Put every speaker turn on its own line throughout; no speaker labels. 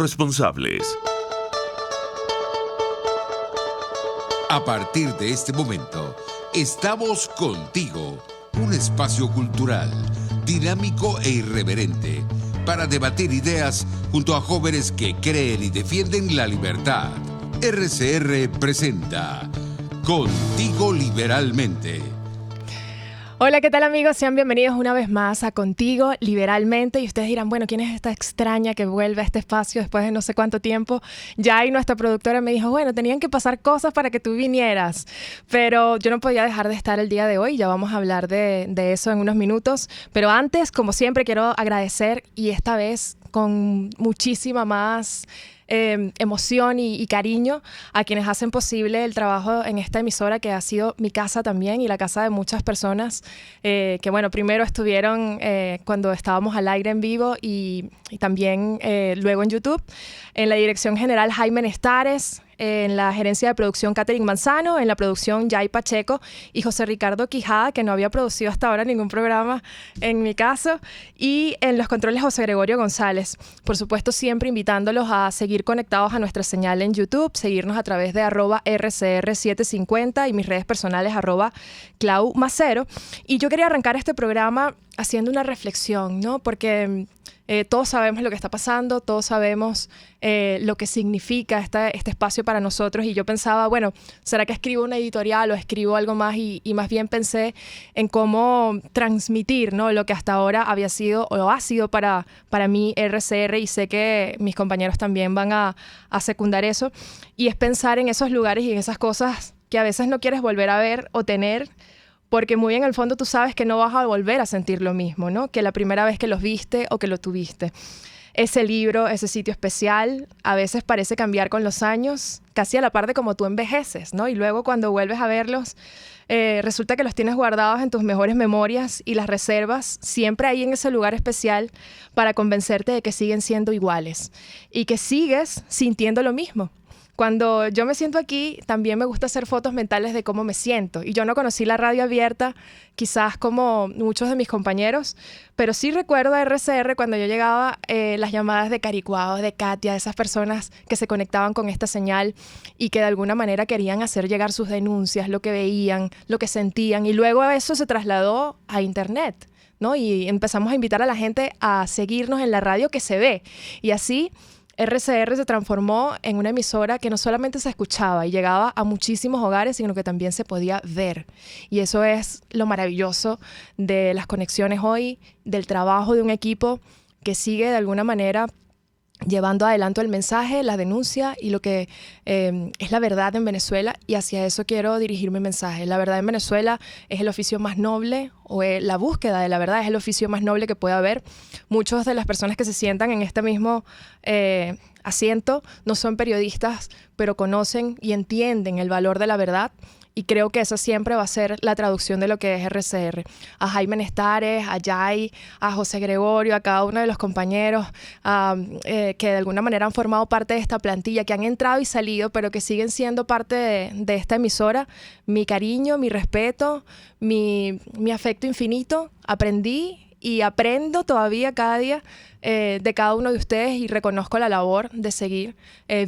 responsables.
A partir de este momento, estamos contigo, un espacio cultural, dinámico e irreverente, para debatir ideas junto a jóvenes que creen y defienden la libertad. RCR presenta Contigo Liberalmente.
Hola, ¿qué tal amigos? Sean bienvenidos una vez más a Contigo Liberalmente. Y ustedes dirán, bueno, ¿quién es esta extraña que vuelve a este espacio después de no sé cuánto tiempo? Ya y nuestra productora me dijo, bueno, tenían que pasar cosas para que tú vinieras. Pero yo no podía dejar de estar el día de hoy. Ya vamos a hablar de eso en unos minutos. Pero antes, como siempre, quiero agradecer, y esta vez con muchísima más emoción y cariño, a quienes hacen posible el trabajo en esta emisora, que ha sido mi casa también y la casa de muchas personas que, bueno, primero estuvieron cuando estábamos al aire en vivo y también luego en YouTube. En la dirección general, Jaime Nestares. En la gerencia de producción, Catherine Manzano. En la producción, Yay Pacheco y José Ricardo Quijada, que no había producido hasta ahora ningún programa en mi caso. Y en los controles, José Gregorio González. Por supuesto, siempre invitándolos a seguir conectados a nuestra señal en YouTube, seguirnos a través de @RCR750 y mis redes personales @ClauMacero. Y yo quería arrancar este programa haciendo una reflexión, ¿no? Porque todos sabemos lo que está pasando, todos sabemos lo que significa este espacio para nosotros, y yo pensaba, bueno, ¿será que escribo una editorial o escribo algo más? Y más bien pensé en cómo transmitir, ¿no?, lo que hasta ahora había sido o ha sido para mí RCR, y sé que mis compañeros también van a secundar eso, y es pensar en esos lugares y en esas cosas que a veces no quieres volver a ver o tener, porque muy en el fondo tú sabes que no vas a volver a sentir lo mismo, ¿no?, que la primera vez que los viste o que lo tuviste. Ese libro, ese sitio especial, a veces parece cambiar con los años, casi a la par de como tú envejeces, ¿no? Y luego cuando vuelves a verlos, resulta que los tienes guardados en tus mejores memorias y las reservas siempre ahí en ese lugar especial para convencerte de que siguen siendo iguales y que sigues sintiendo lo mismo. Cuando yo me siento aquí, también me gusta hacer fotos mentales de cómo me siento. Y yo no conocí la radio abierta, quizás como muchos de mis compañeros, pero sí recuerdo a RCR cuando yo llegaba, las llamadas de Caricuao, de Katia, de esas personas que se conectaban con esta señal y que de alguna manera querían hacer llegar sus denuncias, lo que veían, lo que sentían. Y luego eso se trasladó a Internet, ¿no? Y empezamos a invitar a la gente a seguirnos en la radio que se ve. Y así RCR se transformó en una emisora que no solamente se escuchaba y llegaba a muchísimos hogares, sino que también se podía ver. Y eso es lo maravilloso de las conexiones hoy, del trabajo de un equipo que sigue de alguna manera llevando adelante el mensaje, la denuncia y lo que es la verdad en Venezuela, y hacia eso quiero dirigir mi mensaje. La verdad en Venezuela es el oficio más noble, o la búsqueda de la verdad es el oficio más noble que puede haber. Muchas de las personas que se sientan en este mismo asiento no son periodistas, pero conocen y entienden el valor de la verdad. Y creo que esa siempre va a ser la traducción de lo que es RCR. A Jaime Nestares, a Yay, a José Gregorio, a cada uno de los compañeros que de alguna manera han formado parte de esta plantilla, que han entrado y salido, pero que siguen siendo parte de esta emisora. Mi cariño, mi respeto, mi afecto infinito. Aprendí y aprendo todavía cada día de cada uno de ustedes, y reconozco la labor de seguir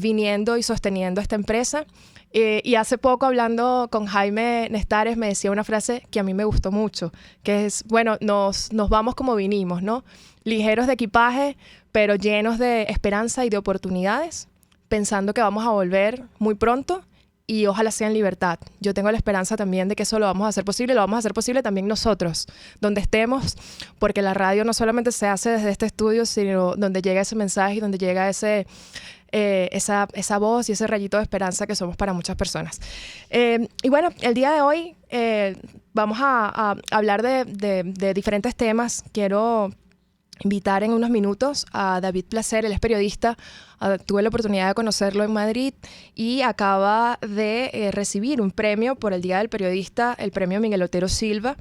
viniendo y sosteniendo esta empresa. Y hace poco, hablando con Jaime Nestares, me decía una frase que a mí me gustó mucho, que es, bueno, nos vamos como vinimos, ¿no? Ligeros de equipaje, pero llenos de esperanza y de oportunidades, pensando que vamos a volver muy pronto y ojalá sea en libertad. Yo tengo la esperanza también de que eso lo vamos a hacer posible, lo vamos a hacer posible también nosotros, donde estemos, porque la radio no solamente se hace desde este estudio, sino donde llega ese mensaje y donde llega esa voz y ese rayito de esperanza que somos para muchas personas. Y bueno, el día de hoy vamos a hablar de diferentes temas. Quiero invitar en unos minutos a David Placer. Él es periodista. Tuve la oportunidad de conocerlo en Madrid y acaba de recibir un premio por el Día del Periodista, el premio Miguel Otero Silva,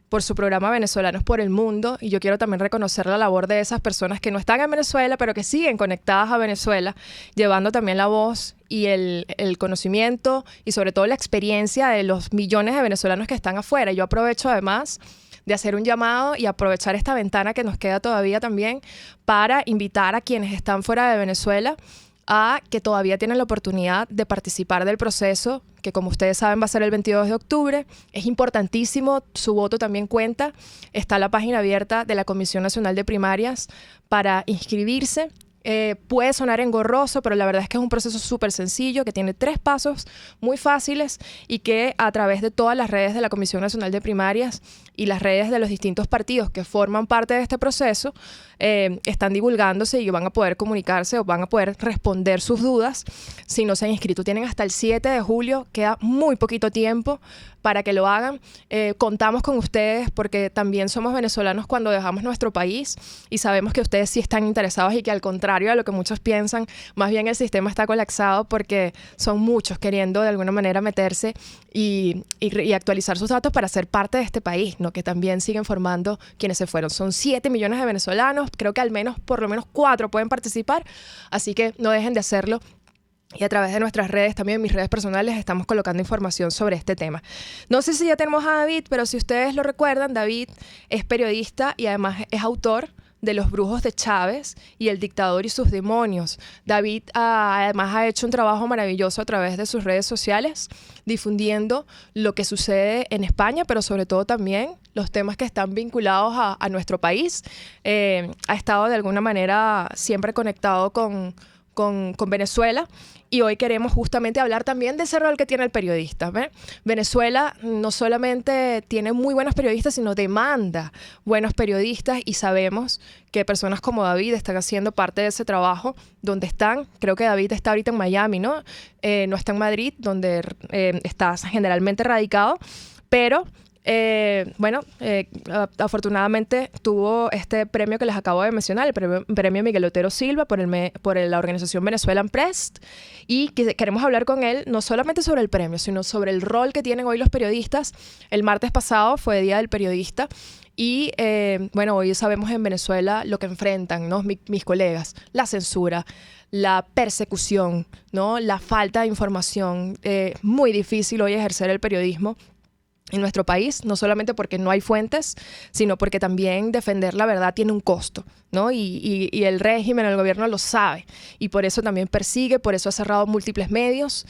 por su programa Venezolanos por el Mundo. Y yo quiero también reconocer la labor de esas personas que no están en Venezuela, pero que siguen conectadas a Venezuela, llevando también la voz y el conocimiento y sobre todo la experiencia de los millones de venezolanos que están afuera. Yo aprovecho además de hacer un llamado y aprovechar esta ventana que nos queda todavía también para invitar a quienes están fuera de Venezuela a que todavía tienen la oportunidad de participar del proceso, que como ustedes saben va a ser el 22 de octubre. Es importantísimo, su voto también cuenta. Está la página abierta de la Comisión Nacional de Primarias para inscribirse. Puede sonar engorroso, pero la verdad es que es un proceso súper sencillo, que tiene 3 pasos muy fáciles y que a través de todas las redes de la Comisión Nacional de Primarias y las redes de los distintos partidos que forman parte de este proceso están divulgándose y van a poder comunicarse o van a poder responder sus dudas si no se han inscrito. Tienen hasta el 7 de julio, queda muy poquito tiempo para que lo hagan. Contamos con ustedes porque también somos venezolanos cuando dejamos nuestro país y sabemos que ustedes sí están interesados y que al contrario de lo que muchos piensan, más bien el sistema está colapsado porque son muchos queriendo de alguna manera meterse y actualizar sus datos para ser parte de este país, ¿no? Que también siguen formando quienes se fueron. Son 7 millones de venezolanos, creo que al menos, por lo menos 4 pueden participar, así que no dejen de hacerlo. Y a través de nuestras redes, también mis redes personales, estamos colocando información sobre este tema. No sé si ya tenemos a David, pero si ustedes lo recuerdan, David es periodista y además es autor de Los Brujos de Chávez y El Dictador y sus Demonios. David además ha hecho un trabajo maravilloso a través de sus redes sociales, difundiendo lo que sucede en España, pero sobre todo también los temas que están vinculados a nuestro país. Ha estado de alguna manera siempre conectado con Venezuela y hoy queremos justamente hablar también de ese rol que tiene el periodista. Venezuela no solamente tiene muy buenos periodistas, sino demanda buenos periodistas y sabemos que personas como David están haciendo parte de ese trabajo. Donde están, creo que David está ahorita en Miami, ¿no? No está en Madrid, donde está generalmente radicado, pero afortunadamente tuvo este premio que les acabo de mencionar, el premio Miguel Otero Silva por la organización Venezuelan Press, y queremos hablar con él no solamente sobre el premio, sino sobre el rol que tienen hoy los periodistas. El martes pasado fue Día del Periodista y hoy sabemos en Venezuela lo que enfrentan, ¿no? mis colegas, la censura, la persecución, ¿no? La falta de información. Muy difícil hoy ejercer el periodismo en nuestro país, no solamente porque no hay fuentes, sino porque también defender la verdad tiene un costo, ¿no? Y el régimen, el gobierno lo sabe, y por eso también persigue, por eso ha cerrado múltiples medios.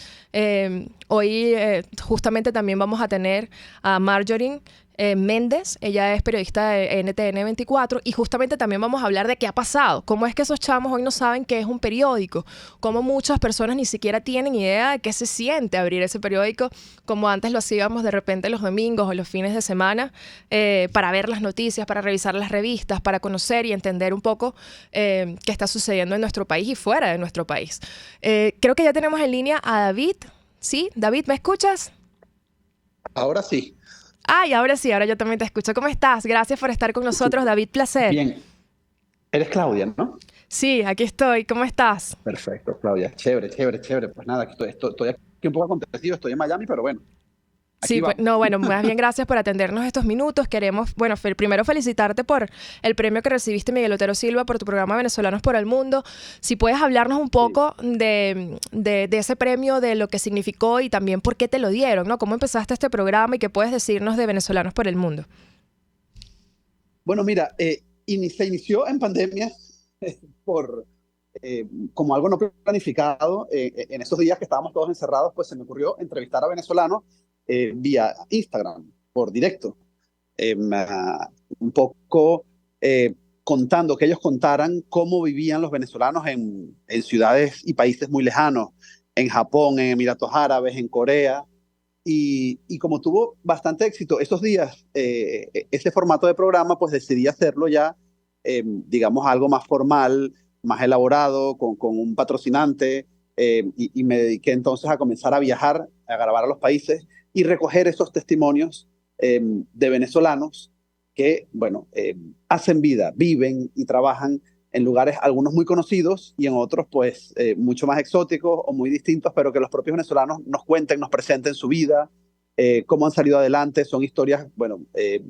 Hoy justamente también vamos a tener a Marjorie Méndez, ella es periodista de NTN 24 y justamente también vamos a hablar de qué ha pasado, cómo es que esos chamos hoy no saben qué es un periódico, cómo muchas personas ni siquiera tienen idea de qué se siente abrir ese periódico, como antes lo hacíamos de repente los domingos o los fines de semana, para ver las noticias, para revisar las revistas, para conocer y entender un poco qué está sucediendo en nuestro país y fuera de nuestro país. Creo que ya tenemos en línea a David. ¿Sí? David, ¿me escuchas?
Ahora sí.
Ay, ahora sí, ahora yo también te escucho. ¿Cómo estás? Gracias por estar con nosotros, David, placer.
Bien. Eres Claudia, ¿no?
Sí, aquí estoy. ¿Cómo estás?
Perfecto, Claudia. Chévere, chévere, chévere. Pues nada, aquí estoy aquí un poco acontecido, estoy en Miami, pero bueno.
Sí, más bien gracias por atendernos estos minutos. Queremos, primero felicitarte por el premio que recibiste, Miguel Otero Silva, por tu programa Venezolanos por el Mundo. Si puedes hablarnos un poco de ese premio, de lo que significó y también por qué te lo dieron, ¿no? ¿Cómo empezaste este programa y qué puedes decirnos de Venezolanos por el Mundo?
Bueno, mira, se inició en pandemia como algo no planificado. En esos días que estábamos todos encerrados, pues se me ocurrió entrevistar a venezolanos vía Instagram, por directo, un poco contando, que ellos contaran cómo vivían los venezolanos en ciudades y países muy lejanos, en Japón, en Emiratos Árabes, en Corea, y como tuvo bastante éxito esos días, ese formato de programa, pues decidí hacerlo ya, digamos, algo más formal, más elaborado, con un patrocinante, y me dediqué entonces a comenzar a viajar, a grabar a los países y recoger esos testimonios de venezolanos que, bueno, hacen vida, viven y trabajan en lugares, algunos muy conocidos y en otros, pues, mucho más exóticos o muy distintos, pero que los propios venezolanos nos cuenten, nos presenten su vida, cómo han salido adelante. Son historias, bueno,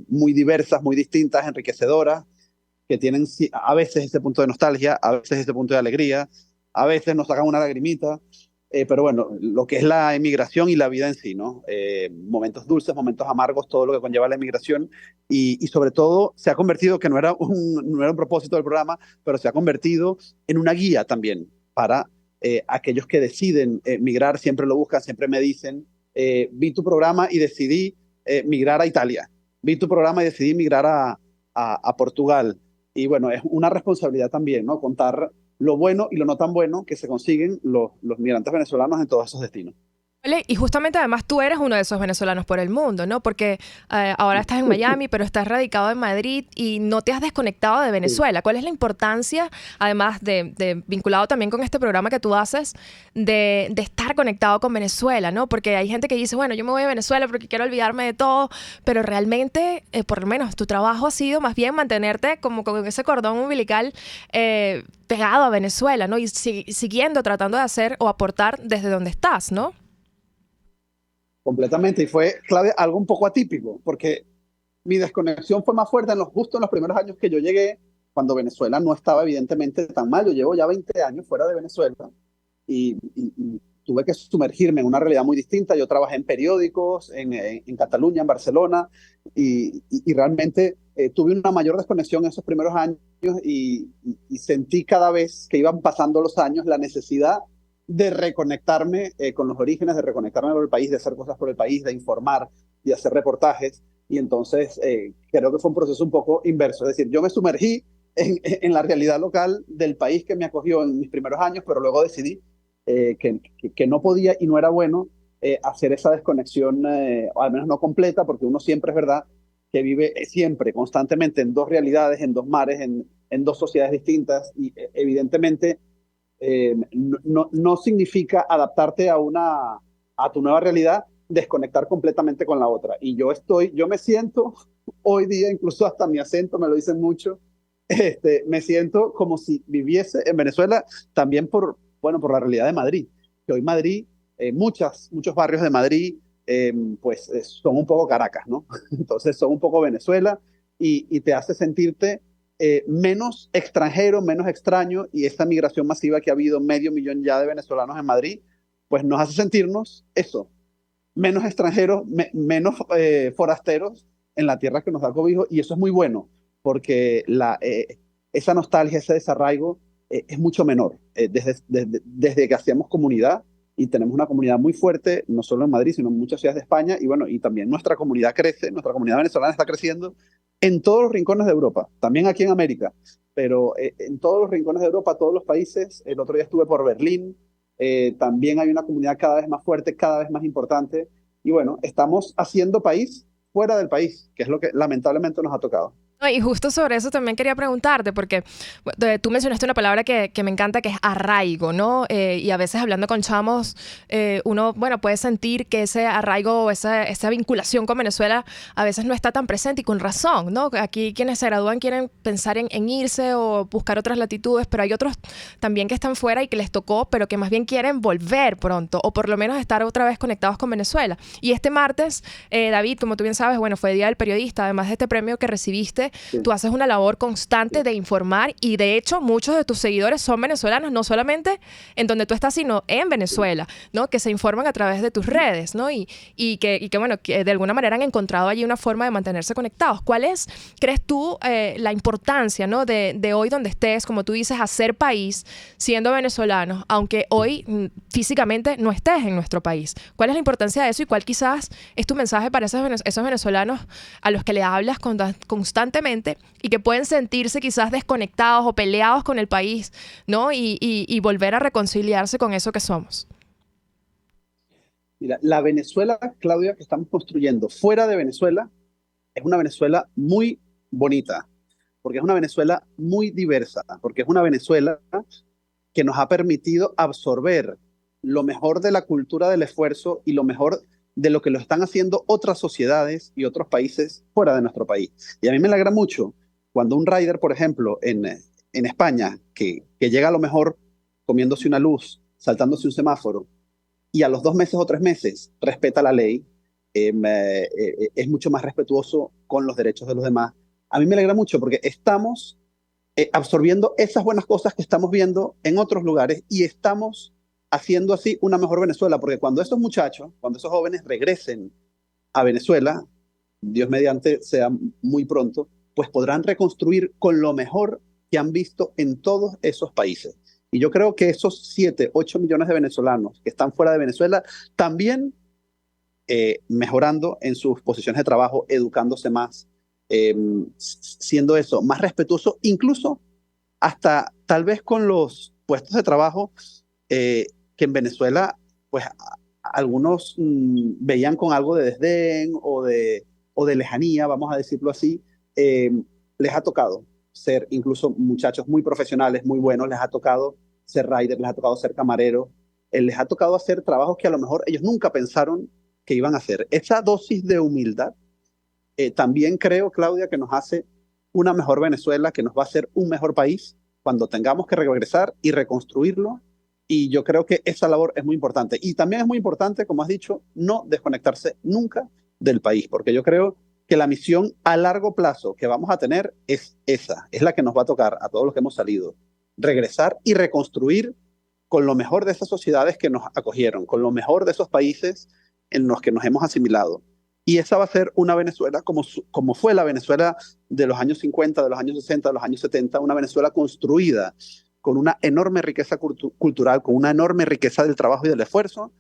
muy diversas, muy distintas, enriquecedoras, que tienen a veces ese punto de nostalgia, a veces ese punto de alegría, a veces nos sacan una lagrimita, pero bueno, lo que es la emigración y la vida en sí, ¿no? Momentos dulces, momentos amargos, todo lo que conlleva la emigración y sobre todo se ha convertido, que no era un propósito del programa, pero se ha convertido en una guía también para aquellos que deciden migrar, siempre lo buscan, siempre me dicen, vi tu programa y decidí migrar a Italia, vi tu programa y decidí migrar a Portugal. Y bueno, es una responsabilidad también, ¿no? Contar lo bueno y lo no tan bueno que se consiguen los migrantes venezolanos en todos esos destinos.
Ole, y justamente además tú eres uno de esos venezolanos por el mundo, ¿no? Porque ahora estás en Miami, pero estás radicado en Madrid y no te has desconectado de
Sí.
Venezuela. ¿Cuál es la importancia, además vinculado también con este programa que tú haces, de estar conectado con Venezuela, ¿no? Porque hay gente que dice, bueno, yo me voy a Venezuela porque quiero olvidarme de todo, pero realmente, por lo menos tu trabajo ha sido más bien mantenerte como con ese cordón umbilical pegado a Venezuela, ¿no? Y siguiendo tratando de hacer o aportar desde donde estás, ¿no?
Completamente, y fue clave, algo un poco atípico, porque mi desconexión fue más fuerte justo en los primeros años que yo llegué, cuando Venezuela no estaba evidentemente tan mal. Yo llevo ya 20 años fuera de Venezuela y tuve que sumergirme en una realidad muy distinta. Yo trabajé en periódicos, en Cataluña, en Barcelona, y realmente tuve una mayor desconexión en esos primeros años y sentí cada vez que iban pasando los años la necesidad de reconectarme con los orígenes, de reconectarme con el país, de hacer cosas por el país, de informar y hacer reportajes. Y entonces creo que fue un proceso un poco inverso. Es decir, yo me sumergí en la realidad local del país que me acogió en mis primeros años, pero luego decidí que no podía y no era bueno hacer esa desconexión, o al menos no completa, porque uno siempre es verdad que vive siempre, constantemente en dos realidades, en dos mares, en dos sociedades distintas, y evidentemente no significa adaptarte a tu nueva realidad, desconectar completamente con la otra. Y yo me siento hoy día, incluso hasta mi acento me lo dicen mucho, me siento como si viviese en Venezuela también bueno, por la realidad de Madrid. Que hoy Madrid, muchos barrios de Madrid, pues son un poco Caracas, ¿no? Entonces son un poco Venezuela y te hace sentirte menos extranjero, menos extraño, y esta migración masiva que ha habido, 500.000 ya de venezolanos en Madrid, pues nos hace sentirnos eso, menos extranjeros, menos forasteros en la tierra que nos da cobijo, y eso es muy bueno, porque esa nostalgia, ese desarraigo es mucho menor. Desde que hacíamos comunidad, y tenemos una comunidad muy fuerte, no solo en Madrid, sino en muchas ciudades de España, y bueno, y también nuestra comunidad crece, nuestra comunidad venezolana está creciendo en todos los rincones de Europa, también aquí en América, pero en todos los rincones de Europa, todos los países. El otro día estuve por Berlín, también hay una comunidad cada vez más fuerte, cada vez más importante, y bueno, estamos haciendo país fuera del país, que es lo que lamentablemente nos ha tocado.
No, y justo sobre eso también quería preguntarte, porque tú mencionaste una palabra que me encanta, que es arraigo, ¿no? Y a veces hablando con chamos, uno, bueno, puede sentir que ese arraigo, esa vinculación con Venezuela a veces no está tan presente y con razón, ¿no? Aquí quienes se gradúan quieren pensar en irse o buscar otras latitudes, pero hay otros también que están fuera y que les tocó, pero que más bien quieren volver pronto o por lo menos estar otra vez conectados con Venezuela. Y este martes, David, como tú bien sabes, bueno, fue Día del Periodista, además de este premio que recibiste,
Sí,
tú haces una labor constante
sí.
de informar y de hecho muchos de tus seguidores son venezolanos, no solamente en donde tú estás, sino en
Sí.
Venezuela, ¿no? Que se informan a través de tus redes, ¿no? Y que bueno, que de alguna manera han encontrado allí una forma de mantenerse conectados. ¿Cuál es, crees tú, la importancia, ¿no? de hoy donde estés, como tú dices, hacer país siendo venezolanos, aunque hoy físicamente no estés en nuestro país? ¿Cuál es la importancia de eso y cuál quizás es tu mensaje para esos venezolanos a los que le hablas constantemente y que pueden sentirse quizás desconectados o peleados con el país, ¿no? Y volver a reconciliarse con eso que somos?
Mira, la Venezuela, Claudia, que estamos construyendo fuera de Venezuela, es una Venezuela muy bonita, porque es una Venezuela muy diversa, porque es una Venezuela que nos ha permitido absorber lo mejor de la cultura del esfuerzo y lo mejor de lo que lo están haciendo otras sociedades y otros países fuera de nuestro país. Y a mí me alegra mucho cuando un rider, por ejemplo, en España, que llega a lo mejor comiéndose una luz, saltándose un semáforo, y a los 2 meses o 3 meses respeta la ley, es mucho más respetuoso con los derechos de los demás. A mí me alegra mucho porque estamos absorbiendo esas buenas cosas que estamos viendo en otros lugares y estamos haciendo así una mejor Venezuela, porque cuando esos muchachos, cuando esos jóvenes regresen a Venezuela, Dios mediante sea muy pronto, pues podrán reconstruir con lo mejor que han visto en todos esos países. Y yo creo que esos 7, 8 millones de venezolanos que están fuera de Venezuela también mejorando en sus posiciones de trabajo, educándose más, eh, siendo eso más respetuoso, incluso hasta tal vez con los puestos de trabajo que en Venezuela, pues algunos veían con algo de desdén o de lejanía, vamos a decirlo así. eh, Les ha tocado ser incluso muchachos muy profesionales, muy buenos, les ha tocado ser rider, les ha tocado ser camarero, les ha tocado hacer trabajos que a lo mejor ellos nunca pensaron que iban a hacer. Esa dosis de humildad también creo, Claudia, que nos hace una mejor Venezuela, que nos va a hacer un mejor país cuando tengamos que regresar y reconstruirlo. Y yo creo que esa labor es muy importante. Y también es muy importante, como has dicho, no desconectarse nunca del país, porque yo creo que la misión a largo plazo que vamos a tener es esa, es la que nos va a tocar a todos los que hemos salido, regresar y reconstruir con lo mejor de esas sociedades que nos acogieron, con lo mejor de esos países en los que nos hemos asimilado. Y esa va a ser una Venezuela como fue la Venezuela de los años 50, de los años 60, de los años 70, una Venezuela construida con una enorme riqueza cultural, con una enorme riqueza del trabajo y del esfuerzo.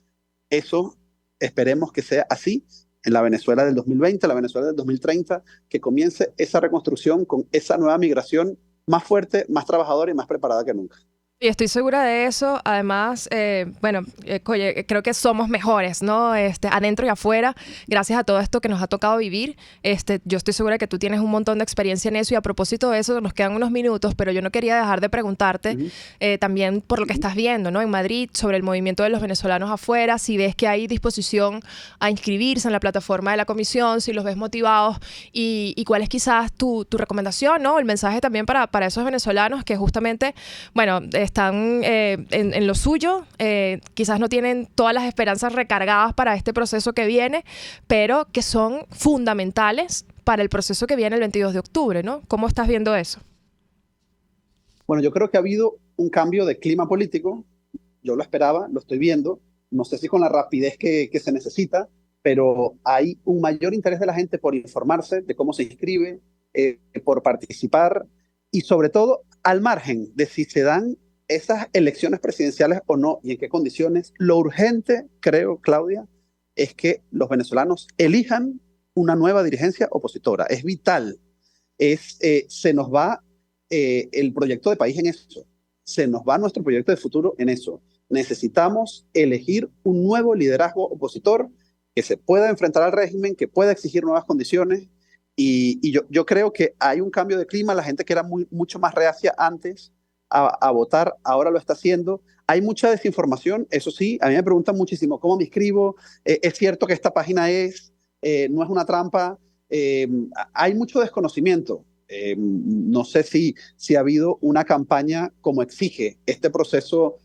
Eso esperemos que sea así en la Venezuela del 2020, la Venezuela del 2030, que comience esa reconstrucción con esa nueva migración más fuerte, más trabajadora y más preparada que nunca.
Y estoy segura de eso. Además, oye, creo que somos mejores, ¿no? Adentro y afuera, gracias a todo esto que nos ha tocado vivir. Yo estoy segura que tú tienes un montón de experiencia en eso. Y a propósito de eso, nos quedan unos minutos, pero yo no quería dejar de preguntarte también por lo que estás viendo, ¿no? En Madrid, sobre el movimiento de los venezolanos afuera, si ves que hay disposición a inscribirse en la plataforma de la comisión, si los ves motivados y cuál es quizás tu recomendación, ¿no? El mensaje también para esos venezolanos que justamente, bueno, están en lo suyo, quizás no tienen todas las esperanzas recargadas para este proceso que viene, pero que son fundamentales para el proceso que viene el 22 de octubre, ¿no? ¿Cómo estás viendo eso?
Bueno, yo creo que ha habido un cambio de clima político. Yo lo esperaba, lo estoy viendo. No sé si con la rapidez que se necesita, pero hay un mayor interés de la gente por informarse de cómo se inscribe, por participar y sobre todo al margen de si se dan esas elecciones presidenciales o no y en qué condiciones. Lo urgente, creo, Claudia, es que los venezolanos elijan una nueva dirigencia opositora. Es vital. Se nos va el proyecto de país en eso. Se nos va nuestro proyecto de futuro en eso. Necesitamos elegir un nuevo liderazgo opositor que se pueda enfrentar al régimen, que pueda exigir nuevas condiciones. Y yo creo que hay un cambio de clima. La gente que era mucho más reacia antes a votar, ahora lo está haciendo. Hay mucha desinformación, eso sí. A mí me preguntan muchísimo cómo me inscribo. Es cierto que esta página no es una trampa. Hay mucho desconocimiento. No sé si ha habido una campaña como exige este proceso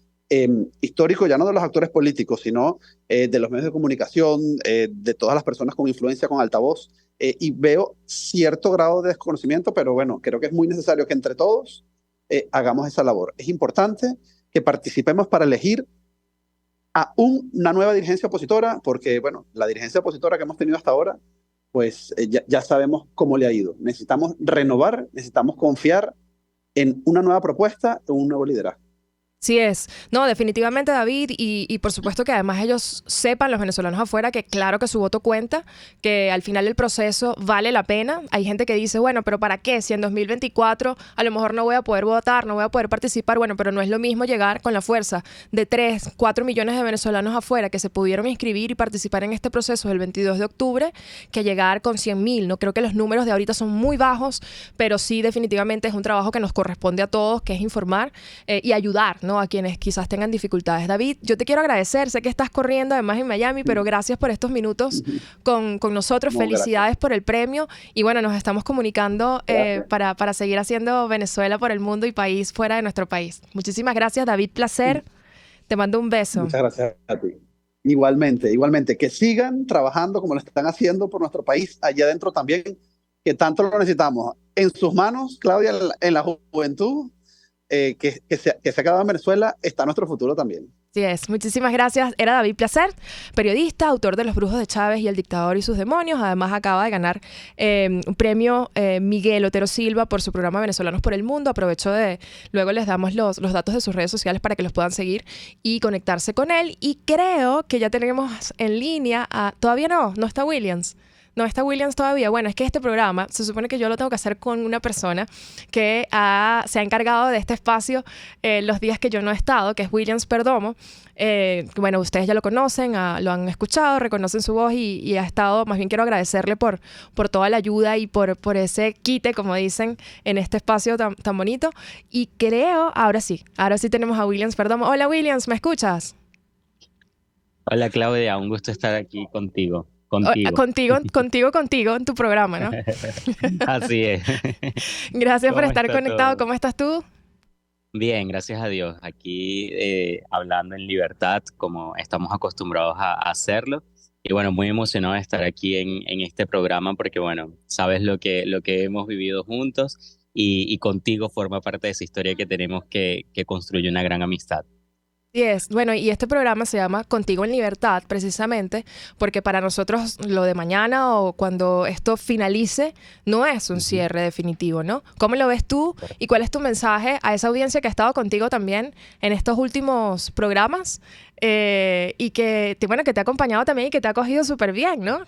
histórico, ya no de los actores políticos, sino de los medios de comunicación, de todas las personas con influencia, con altavoz. Y veo cierto grado de desconocimiento, pero bueno, creo que es muy necesario que entre todos hagamos esa labor. Es importante que participemos para elegir a una nueva dirigencia opositora, porque bueno, la dirigencia opositora que hemos tenido hasta ahora, pues ya sabemos cómo le ha ido. Necesitamos renovar, necesitamos confiar en una nueva propuesta, en un nuevo liderazgo.
Sí es. No, definitivamente, David, y por supuesto que además ellos sepan, los venezolanos afuera, que claro que su voto cuenta, que al final el proceso vale la pena. Hay gente que dice, bueno, pero ¿para qué? Si en 2024 a lo mejor no voy a poder votar, no voy a poder participar, bueno, pero no es lo mismo llegar con la fuerza de 3, 4 millones de venezolanos afuera que se pudieron inscribir y participar en este proceso del 22 de octubre, que llegar con 100.000. No creo que los números de ahorita son muy bajos, pero sí definitivamente es un trabajo que nos corresponde a todos, que es informar y ayudar, ¿no? A quienes quizás tengan dificultades. David, yo te quiero agradecer, sé que estás corriendo además en Miami, pero gracias por estos minutos con nosotros,
No,
felicidades
gracias.
por el premio y bueno, nos estamos comunicando para seguir haciendo Venezuela por el mundo y país fuera de nuestro país. Muchísimas gracias, David, placer, te mando un beso.
Muchas gracias a ti. Igualmente, igualmente, que sigan trabajando como lo están haciendo por nuestro país, allá adentro también, que tanto lo necesitamos. En sus manos, Claudia, en la juventud, que se ha quedado en Venezuela, está nuestro futuro también.
Así es, muchísimas gracias. Era David Placer, periodista, autor de Los Brujos de Chávez y El Dictador y sus Demonios. Además acaba de ganar un premio Miguel Otero Silva por su programa Venezolanos por el Mundo. Luego les damos los datos de sus redes sociales para que los puedan seguir y conectarse con él. Y creo que ya tenemos en línea todavía no está Williams. No está Williams todavía. Bueno, es que este programa se supone que yo lo tengo que hacer con una persona que se ha encargado de este espacio los días que yo no he estado, que es Williams Perdomo. Bueno, ustedes ya lo conocen, lo han escuchado, reconocen su voz y ha estado, más bien quiero agradecerle por toda la ayuda y por ese quite, como dicen, en este espacio tan bonito. Y creo, ahora sí tenemos a Williams Perdomo. Hola Williams, ¿me escuchas?
Hola Claudia, un gusto estar aquí contigo.
Contigo en tu programa, ¿no?
Así es.
Gracias por
¿Cómo
estar
está
conectado.
todo?
¿Cómo estás tú?
Bien, gracias a Dios. Aquí hablando en libertad, como estamos acostumbrados a hacerlo. Y bueno, muy emocionado de estar aquí en este programa porque, bueno, sabes lo que hemos vivido juntos y contigo forma parte de esa historia que tenemos que construye una gran amistad.
Sí es. Bueno, y este programa se llama Contigo en Libertad, precisamente, porque para nosotros lo de mañana o cuando esto finalice no es un
Ujú.
cierre definitivo, ¿no? ¿Cómo lo ves tú y cuál es tu mensaje a esa audiencia que ha estado contigo también en estos últimos programas y bueno, que te ha acompañado también y que te ha cogido súper bien, ¿no?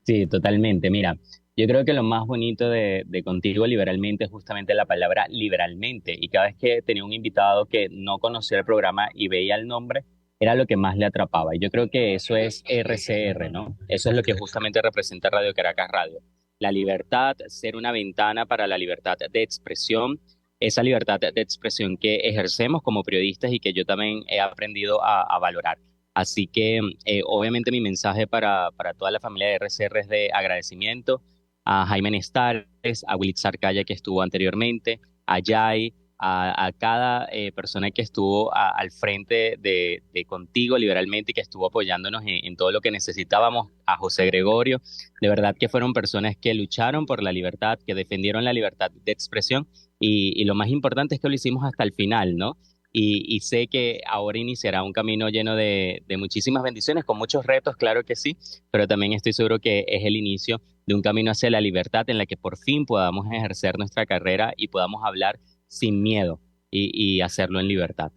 Sí, totalmente. Mira, yo creo que lo más bonito de Contigo Liberalmente es justamente la palabra liberalmente. Y cada vez que tenía un invitado que no conocía el programa y veía el nombre, era lo que más le atrapaba. Y yo creo que eso es RCR, ¿no? Eso es lo que justamente representa Radio Caracas Radio. La libertad, ser una ventana para la libertad de expresión, esa libertad de expresión que ejercemos como periodistas y que yo también he aprendido a valorar. Así que obviamente mi mensaje para toda la familia de RCR es de agradecimiento a Jaime Nestares, a Willy Sarcaya que estuvo anteriormente, a Jai, a cada persona que estuvo al frente de Contigo Liberalmente y que estuvo apoyándonos en todo lo que necesitábamos, a José Gregorio. De verdad que fueron personas que lucharon por la libertad, que defendieron la libertad de expresión y lo más importante es que lo hicimos hasta el final, ¿no? Y sé que ahora iniciará un camino lleno de muchísimas bendiciones, con muchos retos, claro que sí, pero también estoy seguro que es el inicio de un camino hacia la libertad en la que por fin podamos ejercer nuestra carrera y podamos hablar sin miedo y hacerlo en libertad.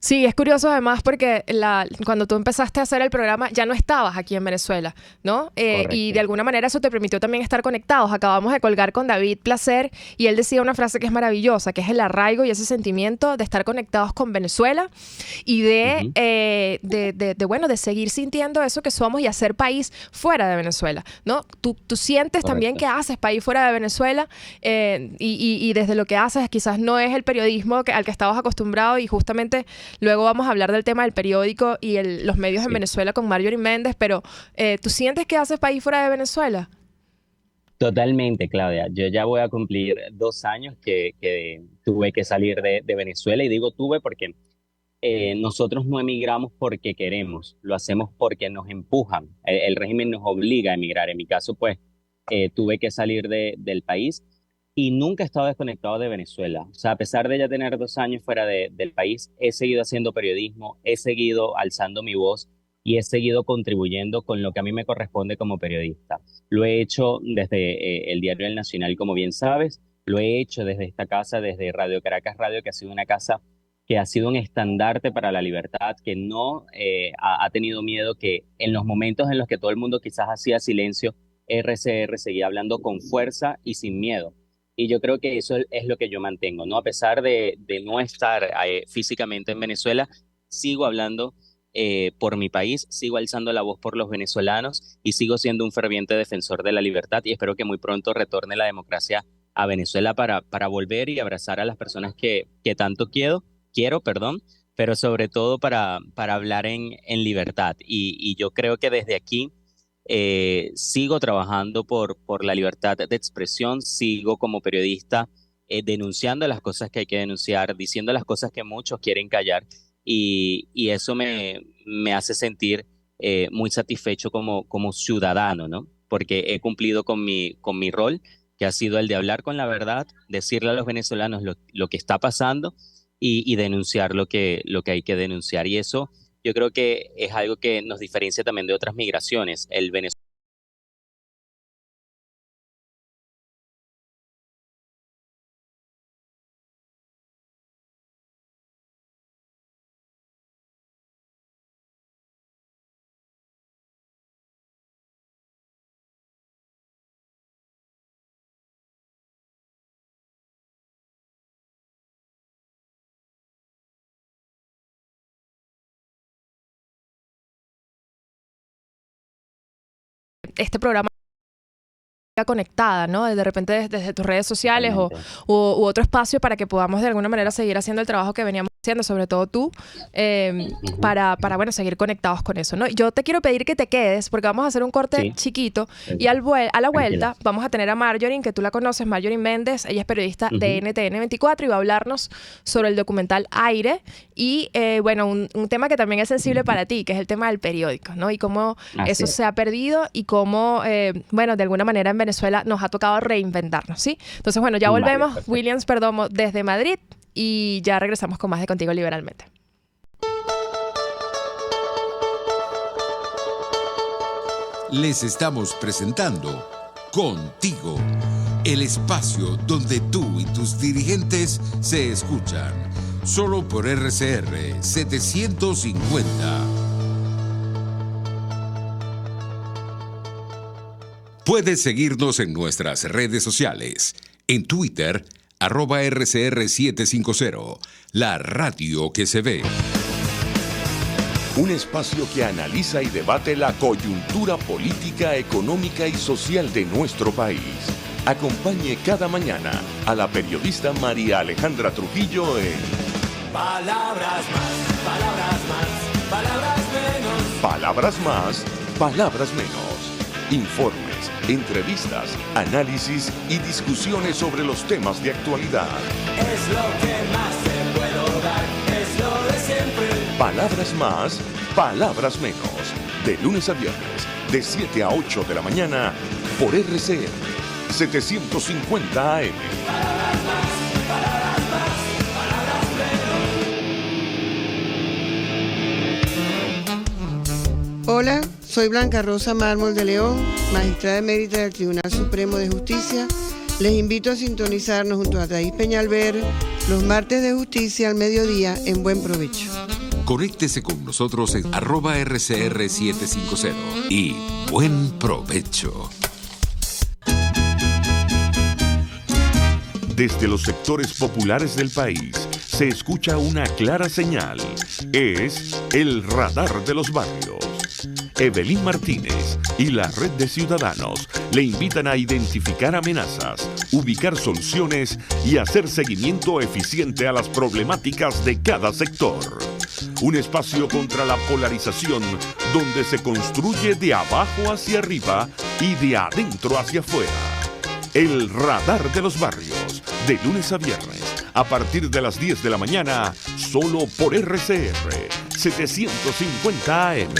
Sí, es curioso además porque cuando tú empezaste a hacer el programa ya no estabas aquí en Venezuela, ¿no? Y de
Correcto.
alguna manera eso te permitió también estar conectados. Acabamos de colgar con David Placer y él decía una frase que es maravillosa, que es el arraigo y ese sentimiento de estar conectados con Venezuela y
Ujú.
bueno, de seguir sintiendo eso que somos y hacer país fuera de Venezuela, ¿no? Tú sientes también
Correcto.
que haces país fuera de Venezuela y desde lo que haces quizás no es el periodismo al que estabas acostumbrado y justamente luego vamos a hablar del tema del periódico y los medios en
Sí.
Venezuela con Marjorie Méndez, pero ¿tú sientes que haces país fuera de Venezuela?
Totalmente, Claudia. Yo ya voy a cumplir 2 años que tuve que salir de Venezuela y digo tuve porque nosotros no emigramos porque queremos, lo hacemos porque nos empujan. El régimen nos obliga a emigrar. En mi caso, pues, tuve que salir del país y nunca he estado desconectado de Venezuela. O sea, a pesar de ya tener 2 años fuera del país, he seguido haciendo periodismo, he seguido alzando mi voz y he seguido contribuyendo con lo que a mí me corresponde como periodista. Lo he hecho desde el diario El Nacional, como bien sabes. Lo he hecho desde esta casa, desde Radio Caracas Radio, que ha sido una casa que ha sido un estandarte para la libertad, que no ha tenido miedo, que en los momentos en los que todo el mundo quizás hacía silencio, RCR seguía hablando con fuerza y sin miedo. Y yo creo que eso es lo que yo mantengo, ¿no? A pesar de no estar físicamente en Venezuela, sigo hablando por mi país, sigo alzando la voz por los venezolanos y sigo siendo un ferviente defensor de la libertad y espero que muy pronto retorne la democracia a Venezuela para volver y abrazar a las personas que tanto quiero, perdón, pero sobre todo para hablar en libertad. Y yo creo que desde aquí sigo trabajando por la libertad de expresión, sigo como periodista denunciando las cosas que hay que denunciar, diciendo las cosas que muchos quieren callar y eso me hace sentir muy satisfecho como ciudadano, ¿no? Porque he cumplido con mi rol, que ha sido el de hablar con la verdad, decirle a los venezolanos lo que está pasando y denunciar lo que hay que denunciar. Y eso yo creo que es algo que nos diferencia también de otras migraciones. El venezolano
este programa conectada, ¿no? De repente desde tus redes sociales
totalmente.
u otro espacio para que podamos de alguna manera seguir haciendo el trabajo que veníamos haciendo, sobre todo tú,
Ujú.
para, bueno, seguir conectados con eso, ¿no? Yo te quiero pedir que te quedes porque vamos a hacer un corte
Sí,
chiquito y a la vuelta
tranquila.
vamos a tener a Marjorie, que tú la conoces, Marjorie Méndez, ella es periodista de
Ujú.
NTN 24 y va a hablarnos sobre el documental Aire y, bueno, un tema que también es sensible para ti, que es el tema del periódico, ¿no? Y cómo
Así
eso
es.
se ha perdido y cómo, bueno, de alguna manera en Venezuela nos ha tocado reinventarnos, ¿sí? Entonces, bueno, ya
Vale,
volvemos,
perfecto.
Williams Perdomo, desde Madrid y ya regresamos con más de Contigo Liberalmente.
Les estamos presentando Contigo, el espacio donde tú y tus dirigentes se escuchan, solo por RCR 750. Puedes seguirnos en nuestras redes sociales, en Twitter, @RCR750, la radio que se ve.
Un espacio que analiza y debate la coyuntura política, económica y social de nuestro país. Acompañe cada mañana a la periodista María Alejandra Trujillo en
Palabras más, palabras más, palabras menos.
Palabras Más, Palabras Menos. Informes, entrevistas, análisis y discusiones sobre los temas de actualidad.
Es lo que más te puedo dar, es lo de siempre.
Palabras Más, Palabras Menos. De lunes a viernes, de 7 a 8 de la mañana, por RCR 750 AM.
Hola, soy Blanca Rosa Mármol de León, magistrada emérita del Tribunal Supremo de Justicia. Les invito a sintonizarnos junto a Thais Peñalver los martes de justicia al mediodía en Buen Provecho.
Conéctese con nosotros en @RCR750 y buen provecho.
Desde los sectores populares del país se escucha una clara señal. Es el radar de los barrios. Evelyn Martínez y la red de ciudadanos le invitan a identificar amenazas, ubicar soluciones y hacer seguimiento eficiente a las problemáticas de cada sector. Un espacio contra la polarización donde se construye de abajo hacia arriba y de adentro hacia afuera. El radar de los barrios, de lunes a viernes, a partir de las 10 de la mañana, solo por RCR 750 AM.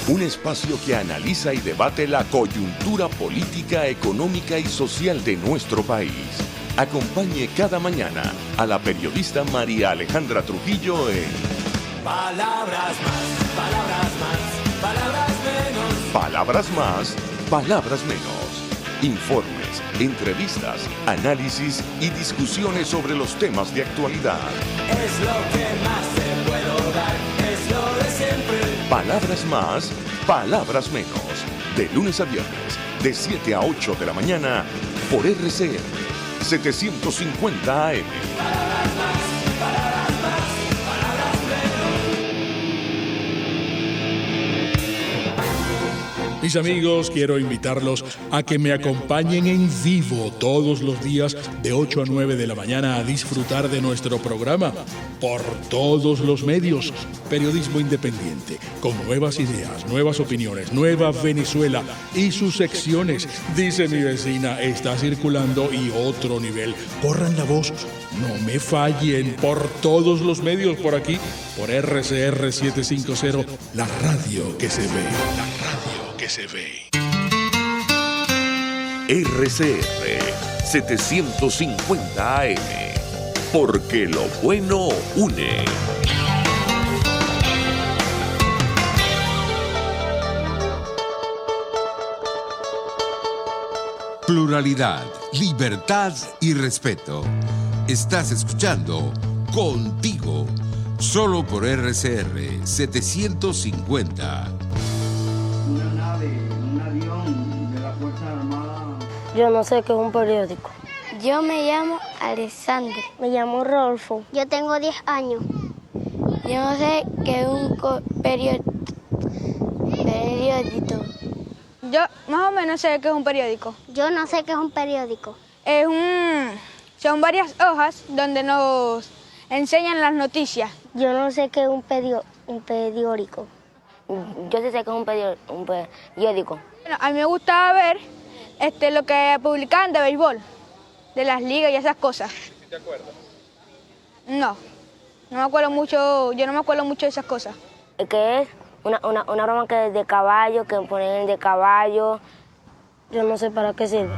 Un espacio que analiza y debate la coyuntura política, económica y social de nuestro país. Acompañe cada mañana a la periodista María Alejandra Trujillo en
Palabras más, palabras más, palabras menos.
Palabras Más, Palabras Menos. Informes, entrevistas, análisis y discusiones sobre los temas de actualidad.
Es lo que más te puedo dar, es lo de siempre.
Palabras Más, Palabras Menos. De lunes a viernes, de 7 a 8 de la mañana, por RCR 750 AM.
Mis amigos, quiero invitarlos a que me acompañen en vivo todos los días de 8 a 9 de la mañana a disfrutar de nuestro programa por todos los medios. Periodismo independiente, con nuevas ideas, nuevas opiniones, nueva Venezuela y sus secciones. Dice mi vecina, está circulando y otro nivel. Corran la voz, no me fallen por todos los medios por aquí, por RCR 750, la radio que se ve. La radio que se ve.
RCR 750 AM, porque lo bueno une.
Pluralidad, libertad y respeto. Estás escuchando Contigo, solo por RCR 750.
Una nave, un avión de la Fuerza Armada.
Yo no sé qué es un periódico.
Yo me llamo Alessandro.
Me llamo Rodolfo.
Yo tengo 10 años.
Yo no sé qué es un periódico.
Yo más o menos sé qué es un periódico.
Yo no sé qué es un periódico.
Son varias hojas donde nos enseñan las noticias.
Yo no sé qué es un periódico. Yo sí sé que es un periódico.
Bueno, a mí me gustaba ver lo que publicaban de béisbol, de las ligas y esas cosas.
¿Te acuerdas?
No me acuerdo mucho, yo no me acuerdo mucho de esas cosas.
¿Qué es? Una broma que es de caballo, que ponen de caballo. Yo no sé para qué sirve.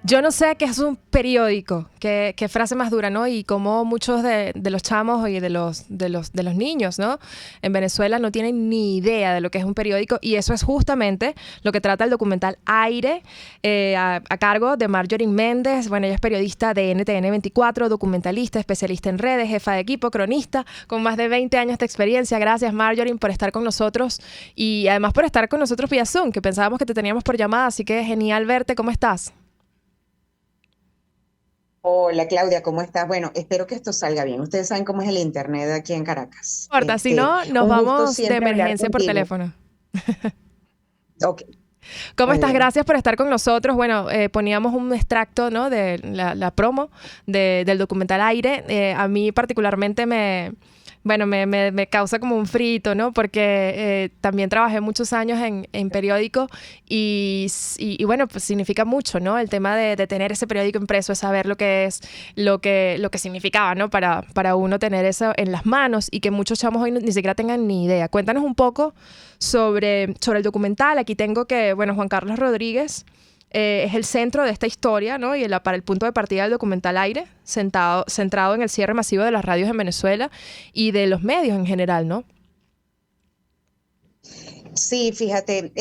Yo no sé qué es un periódico, qué frase más dura, ¿no? Y como muchos de los chamos y de los niños, ¿no? En Venezuela no tienen ni idea de lo que es un periódico, y eso es justamente lo que trata el documental Aire, a cargo de Marjorie Méndez. Bueno, ella es periodista de NTN 24, documentalista, especialista en redes, jefa de equipo, cronista, con más de 20 años de experiencia. Gracias, Marjorie, por estar con nosotros y además por estar con nosotros vía Zoom, que pensábamos que te teníamos por llamada, así que genial verte. ¿Cómo estás?
Hola Claudia, ¿cómo estás? Bueno, espero que esto salga bien. Ustedes saben cómo es el internet aquí en Caracas.
No importa, si no, nos vamos de emergencia por teléfono.
Ok.
¿Cómo estás? Gracias por estar con nosotros. Bueno, poníamos un extracto, ¿no?, de la promo del documental Aire. A mí particularmente me causa como un frito, ¿no? Porque también trabajé muchos años en periódico y bueno, pues significa mucho, ¿no? El tema de tener ese periódico impreso, es saber lo que es, lo que significaba, ¿no? Para uno tener eso en las manos, y que muchos chamos hoy ni siquiera tengan ni idea. Cuéntanos un poco sobre el documental. Aquí tengo que, bueno, Juan Carlos Rodríguez es el centro de esta historia, ¿no? Y para el punto de partida del documental Aire, centrado en el cierre masivo de las radios en Venezuela y de los medios en general, ¿no?
Sí, fíjate,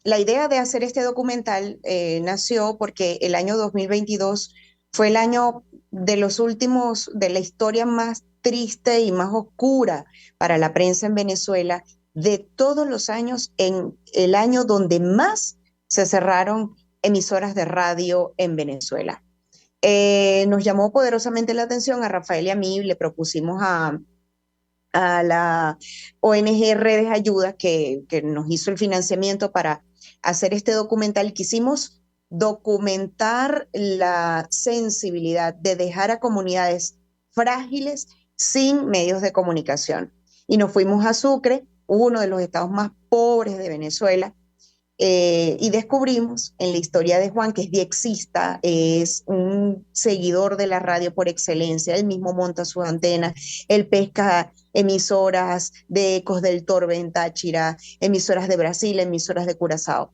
la idea de hacer este documental nació porque el año 2022 fue el año de los últimos, de la historia más triste y más oscura para la prensa en Venezuela de todos los años, en el año donde más se cerraron emisoras de radio en Venezuela. Nos llamó poderosamente la atención a Rafael y a mí, le propusimos a la ONG Redes Ayuda, que nos hizo el financiamiento para hacer este documental. Quisimos documentar la sensibilidad de dejar a comunidades frágiles sin medios de comunicación. Y nos fuimos a Sucre, uno de los estados más pobres de Venezuela, y descubrimos en la historia de Juan, que es diexista, es un seguidor de la radio por excelencia. Él mismo monta sus antenas, él pesca emisoras de Ecos del Torbe en Táchira, emisoras de Brasil, emisoras de Curazao.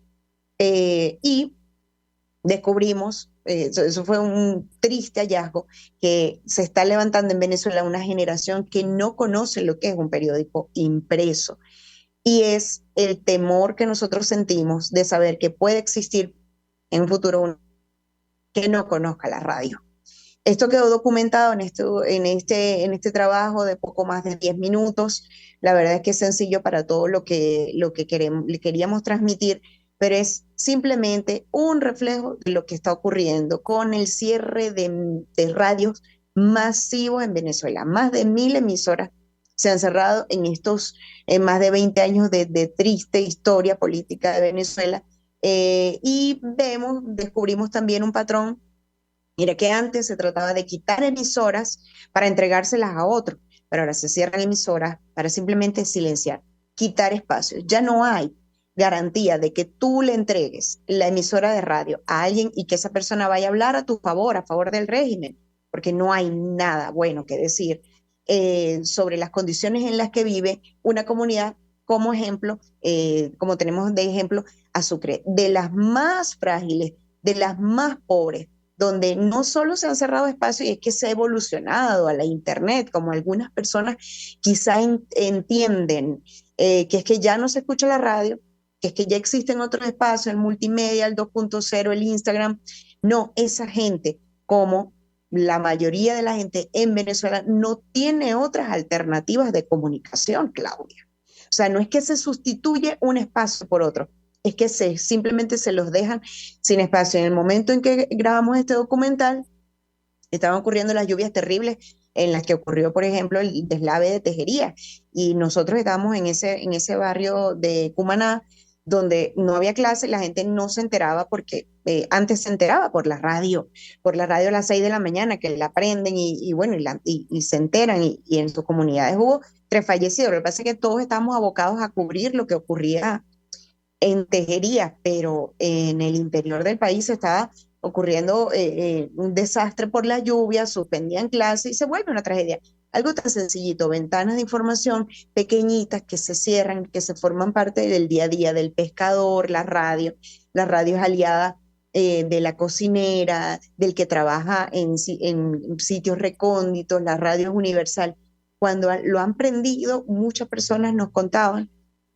Y descubrimos, eso fue un triste hallazgo, que se está levantando en Venezuela una generación que no conoce lo que es un periódico impreso. Y es el temor que nosotros sentimos de saber que puede existir en un futuro uno que no conozca la radio. Esto quedó documentado en este trabajo de poco más de 10 minutos. La verdad es que es sencillo para todo lo que queríamos transmitir, pero es simplemente un reflejo de lo que está ocurriendo con el cierre de radios masivos en Venezuela. Más de 1.000 emisoras se han cerrado en estos más de 20 años de triste historia política de Venezuela. Y descubrimos también un patrón. Mira que antes se trataba de quitar emisoras para entregárselas a otros, pero ahora se cierran emisoras para simplemente silenciar, quitar espacios. Ya no hay garantía de que tú le entregues la emisora de radio a alguien y que esa persona vaya a hablar a favor del régimen, porque no hay nada bueno que decir sobre las condiciones en las que vive una comunidad, como ejemplo, como tenemos de ejemplo a Sucre, de las más frágiles, de las más pobres, donde no solo se han cerrado espacios y es que se ha evolucionado a la internet, como algunas personas quizá entienden, que es que ya no se escucha la radio, que es que ya existen otros espacios, el multimedia, el 2.0, el Instagram. No, esa gente, como la mayoría de la gente en Venezuela, no tiene otras alternativas de comunicación, Claudia. O sea, no es que se sustituye un espacio por otro, es que simplemente se los dejan sin espacio. En el momento en que grabamos este documental, estaban ocurriendo las lluvias terribles en las que ocurrió, por ejemplo, el deslave de Tejería. Y nosotros estábamos en ese barrio de Cumaná, donde no había clase, la gente no se enteraba porque antes se enteraba por la radio a las 6 de la mañana, que la prenden bueno, y se enteran, y en sus comunidades hubo 3 fallecidos. Lo que pasa es que todos estábamos abocados a cubrir lo que ocurría en Tejería, pero en el interior del país estaba ocurriendo un desastre por la lluvia, suspendían clases y se vuelve una tragedia. Algo tan sencillito, ventanas de información pequeñitas que se cierran, que se forman parte del día a día del pescador, la radio es aliada de la cocinera, del que trabaja en sitios recónditos, la radio es universal. Cuando lo han prendido, muchas personas nos contaban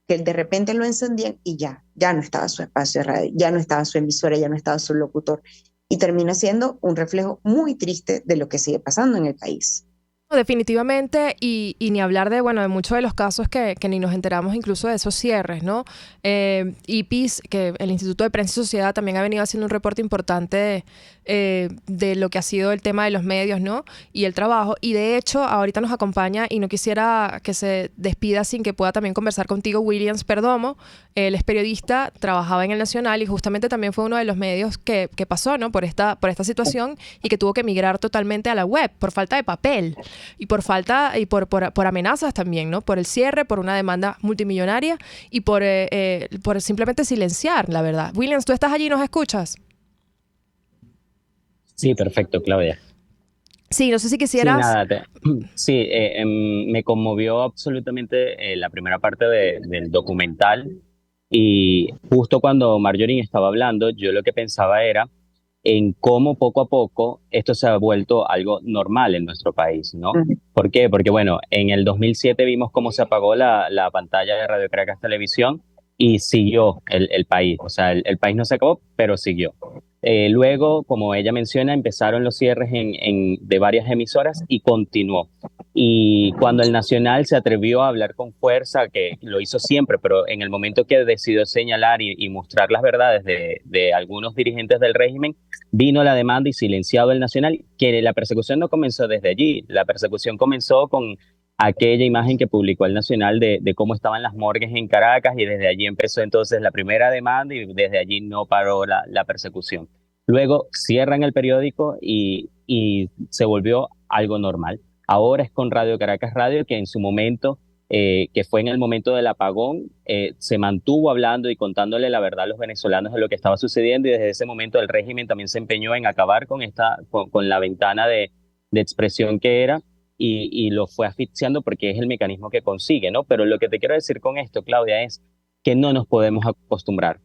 que de repente lo encendían y ya no estaba su espacio de radio, ya no estaba su emisora, ya no estaba su locutor. Y termina siendo un reflejo muy triste de lo que sigue pasando en el país.
Definitivamente, y ni hablar de, bueno, de muchos de los casos que ni nos enteramos incluso de esos cierres, ¿no? IPIS, que el Instituto de Prensa y Sociedad también ha venido haciendo un reporte importante de lo que ha sido el tema de los medios, ¿no? Y el trabajo. Y de hecho, ahorita nos acompaña, y no quisiera que se despida sin que pueda también conversar contigo, Williams Perdomo. Él es periodista, trabajaba en El Nacional y justamente también fue uno de los medios que pasó, ¿no? Por esta situación y que tuvo que migrar totalmente a la web por falta de papel. Y por falta y por amenazas también, ¿no? Por el cierre, por una demanda multimillonaria y por simplemente silenciar, la verdad. Williams, ¿tú estás allí y nos escuchas?
Sí, perfecto, Claudia.
Sí, no sé si quisieras...
Me conmovió absolutamente la primera parte del documental, y justo cuando Marjorie estaba hablando, yo lo que pensaba era en cómo poco a poco esto se ha vuelto algo normal en nuestro país, ¿no? ¿Por qué? Porque, bueno, en el 2007 vimos cómo se apagó la pantalla de Radio Caracas Televisión y siguió el país. O sea, el país no se acabó, pero siguió. Luego, como ella menciona, empezaron los cierres de varias emisoras y continuó. Y cuando el Nacional se atrevió a hablar con fuerza, que lo hizo siempre, pero en el momento que decidió señalar y mostrar las verdades de algunos dirigentes del régimen, vino la demanda y silenciado el Nacional, que la persecución no comenzó desde allí. La persecución comenzó con aquella imagen que publicó el Nacional de cómo estaban las morgues en Caracas, y desde allí empezó entonces la primera demanda y desde allí no paró la persecución. Luego cierran el periódico y se volvió algo normal. Ahora es con Radio Caracas Radio, que en su momento, que fue en el momento del apagón, se mantuvo hablando y contándole la verdad a los venezolanos de lo que estaba sucediendo, y desde ese momento el régimen también se empeñó en acabar con la ventana de expresión que era, y lo fue asfixiando porque es el mecanismo que consigue, ¿no? Pero lo que te quiero decir con esto, Claudia, es que no nos podemos acostumbrar.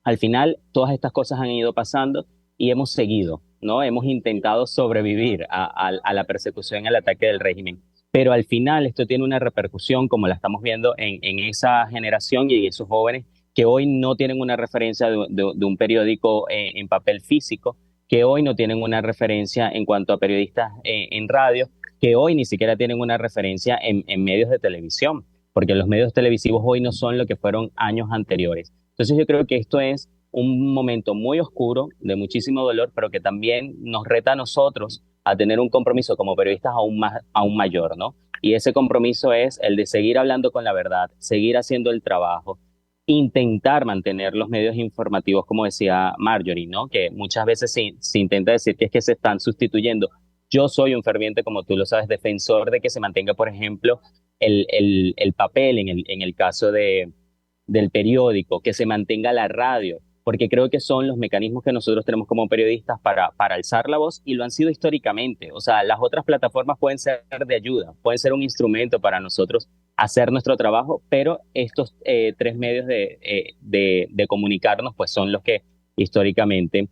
Al final, todas estas cosas han ido pasando y hemos seguido, ¿no? Hemos intentado sobrevivir a la persecución, al ataque del régimen. Pero al final esto tiene una repercusión, como la estamos viendo en esa generación y en esos jóvenes que hoy no tienen una referencia de un periódico en papel físico, que hoy no tienen una referencia en cuanto a periodistas en radio, que hoy ni siquiera tienen una referencia en medios de televisión, porque los medios televisivos hoy no son lo que fueron años anteriores. Entonces yo creo que esto es un momento muy oscuro, de muchísimo dolor, pero que también nos reta a nosotros a tener un compromiso como periodistas aún mayor, ¿no? Y ese compromiso es el de seguir hablando con la verdad, seguir haciendo el trabajo, intentar mantener los medios informativos, como decía Marjorie, ¿no? Que muchas veces se intenta decir que es que se están sustituyendo. Yo soy un ferviente, como tú lo sabes, defensor de que se mantenga, por ejemplo, el papel en el caso del periódico, que se mantenga la radio, porque creo que son los mecanismos que nosotros tenemos como periodistas para alzar la voz y lo han sido históricamente. O sea, las otras plataformas pueden ser de ayuda, pueden ser un instrumento para nosotros hacer nuestro trabajo, pero estos tres medios de comunicarnos pues son los que históricamente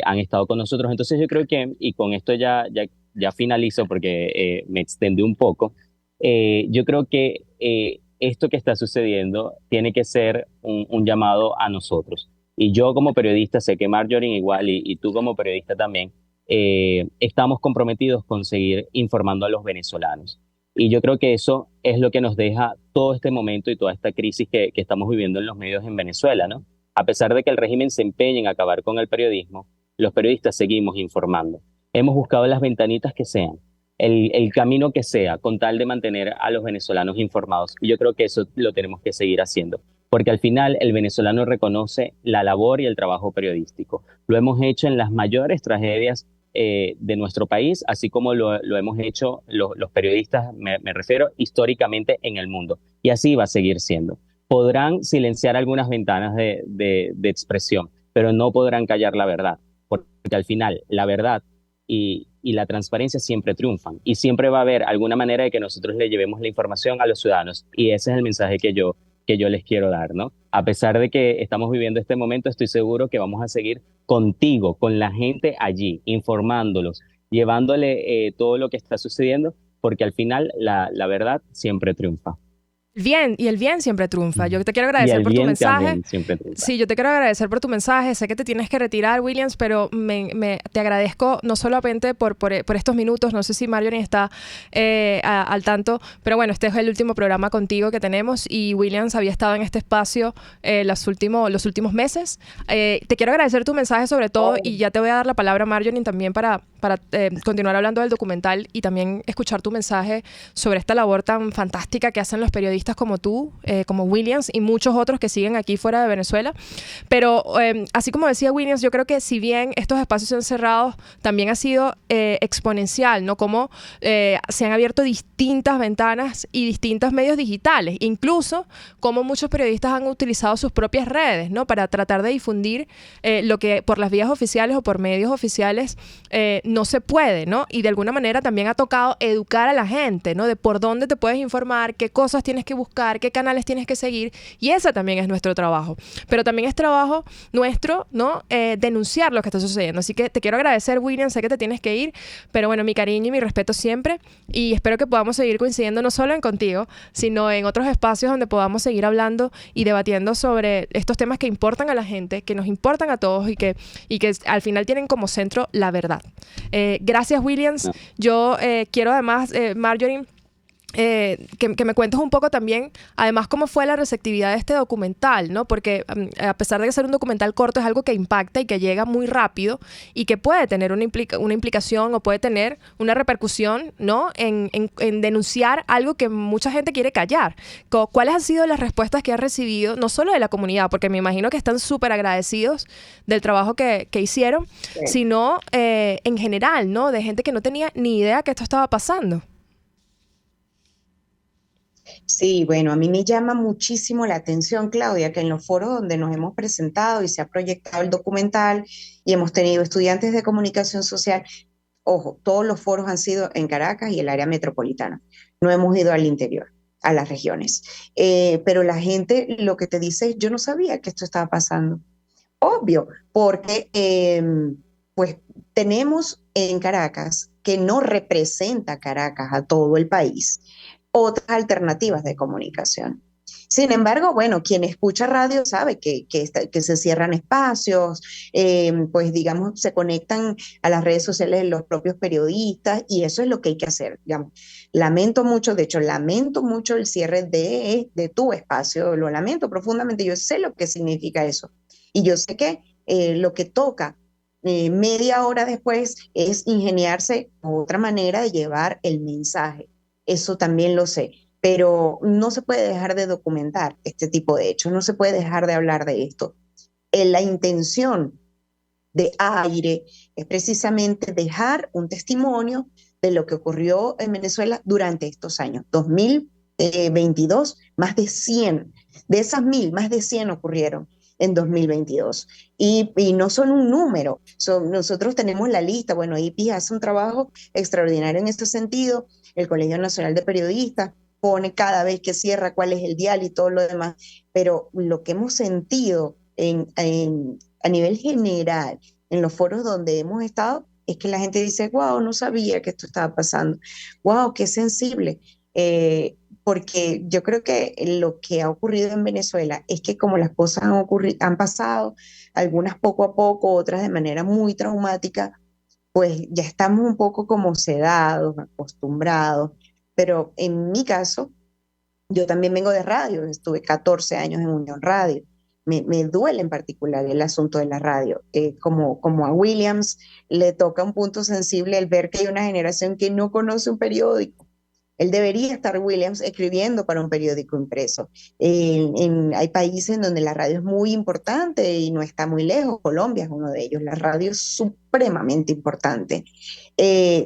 han estado con nosotros. Entonces yo creo que, y con esto ya finalizo porque me extendí un poco, yo creo que esto que está sucediendo tiene que ser un llamado a nosotros. Y yo como periodista, sé que Marjorie igual y tú como periodista también, estamos comprometidos con seguir informando a los venezolanos. Y yo creo que eso es lo que nos deja todo este momento y toda esta crisis que estamos viviendo en los medios en Venezuela, ¿no? A pesar de que el régimen se empeñe en acabar con el periodismo, los periodistas seguimos informando. Hemos buscado las ventanitas que sean, el camino que sea, con tal de mantener a los venezolanos informados. Y yo creo que eso lo tenemos que seguir haciendo, porque al final el venezolano reconoce la labor y el trabajo periodístico. Lo hemos hecho en las mayores tragedias de nuestro país, así como lo hemos hecho los periodistas, me refiero históricamente en el mundo. Y así va a seguir siendo. Podrán silenciar algunas ventanas de expresión, pero no podrán callar la verdad, porque al final la verdad y la transparencia siempre triunfan y siempre va a haber alguna manera de que nosotros le llevemos la información a los ciudadanos, y ese es el mensaje que yo les quiero dar, ¿no? A pesar de que estamos viviendo este momento, estoy seguro que vamos a seguir contigo, con la gente allí, informándolos, llevándole todo lo que está sucediendo, porque al final la verdad siempre triunfa.
Bien, y el bien siempre triunfa. Yo te quiero agradecer por tu mensaje. Sí, yo te quiero agradecer por tu mensaje. Sé que te tienes que retirar, Williams, pero te agradezco no solamente por estos minutos. No sé si Marjorie está al tanto, pero bueno, este es el último programa contigo que tenemos y Williams había estado en este espacio los últimos meses. Te quiero agradecer tu mensaje sobre todo y ya te voy a dar la palabra a Marjorie también para continuar hablando del documental y también escuchar tu mensaje sobre esta labor tan fantástica que hacen los periodistas como tú, como Williams y muchos otros que siguen aquí fuera de Venezuela. Pero así como decía Williams, yo creo que si bien estos espacios se han cerrado, también ha sido exponencial, ¿no? Como se han abierto distintas ventanas y distintos medios digitales, incluso como muchos periodistas han utilizado sus propias redes, ¿no? Para tratar de difundir lo que por las vías oficiales o por medios oficiales no se puede, ¿no? Y de alguna manera también ha tocado educar a la gente, ¿no? De por dónde te puedes informar, qué cosas tienes que buscar, qué canales tienes que seguir, y ese también es nuestro trabajo. Pero también es trabajo nuestro, ¿no? Denunciar lo que está sucediendo. Así que te quiero agradecer, William, sé que te tienes que ir, pero bueno, mi cariño y mi respeto siempre, y espero que podamos seguir coincidiendo no solo en Contigo, sino en otros espacios donde podamos seguir hablando y debatiendo sobre estos temas que importan a la gente, que nos importan a todos y que al final tienen como centro la verdad. Gracias, Williams. Yo quiero además, Marjorie, que me cuentes un poco también, además, cómo fue la receptividad de este documental, ¿no? Porque a pesar de ser un documental corto, es algo que impacta y que llega muy rápido y que puede tener una implicación o puede tener una repercusión, ¿no? En denunciar algo que mucha gente quiere callar. ¿Cuáles han sido las respuestas que has recibido, no solo de la comunidad, porque me imagino que están súper agradecidos del trabajo que hicieron, sino en general, ¿no? De gente que no tenía ni idea que esto estaba pasando.
Sí, bueno, a mí me llama muchísimo la atención, Claudia, que en los foros donde nos hemos presentado y se ha proyectado el documental y hemos tenido estudiantes de comunicación social, ojo, todos los foros han sido en Caracas y el área metropolitana. No hemos ido al interior, a las regiones. Pero la gente lo que te dice es, yo no sabía que esto estaba pasando. Obvio, porque pues tenemos en Caracas, que no representa Caracas a todo el país, otras alternativas de comunicación. Sin embargo, bueno, quien escucha radio sabe que se cierran espacios, pues digamos, se conectan a las redes sociales de los propios periodistas y eso es lo que hay que hacer, digamos. Lamento mucho el cierre de tu espacio, lo lamento profundamente, yo sé lo que significa eso y yo sé que lo que toca media hora después es ingeniarse otra manera de llevar el mensaje. Eso también lo sé, pero no se puede dejar de documentar este tipo de hechos, no se puede dejar de hablar de esto. La intención de Aire es precisamente dejar un testimonio de lo que ocurrió en Venezuela durante estos años. 2022, más de 100, de esas 1000, más de 100 ocurrieron. en 2022. Y no son un número, nosotros tenemos la lista. Bueno, IPI hace un trabajo extraordinario en este sentido, el Colegio Nacional de Periodistas pone cada vez que cierra cuál es el dial y todo lo demás, pero lo que hemos sentido a nivel general, en los foros donde hemos estado, es que la gente dice, wow, no sabía que esto estaba pasando, wow, qué sensible. Porque yo creo que lo que ha ocurrido en Venezuela es que como las cosas han pasado, algunas poco a poco, otras de manera muy traumática, pues ya estamos un poco como sedados, acostumbrados, pero en mi caso, yo también vengo de radio, estuve 14 años en Unión Radio. Me duele en particular el asunto de la radio. Como a Williams le toca un punto sensible el ver que hay una generación que no conoce un periódico. Él debería estar, Williams, escribiendo para un periódico impreso. Hay países en donde la radio es muy importante y no está muy lejos. Colombia es uno de ellos. La radio es supremamente importante.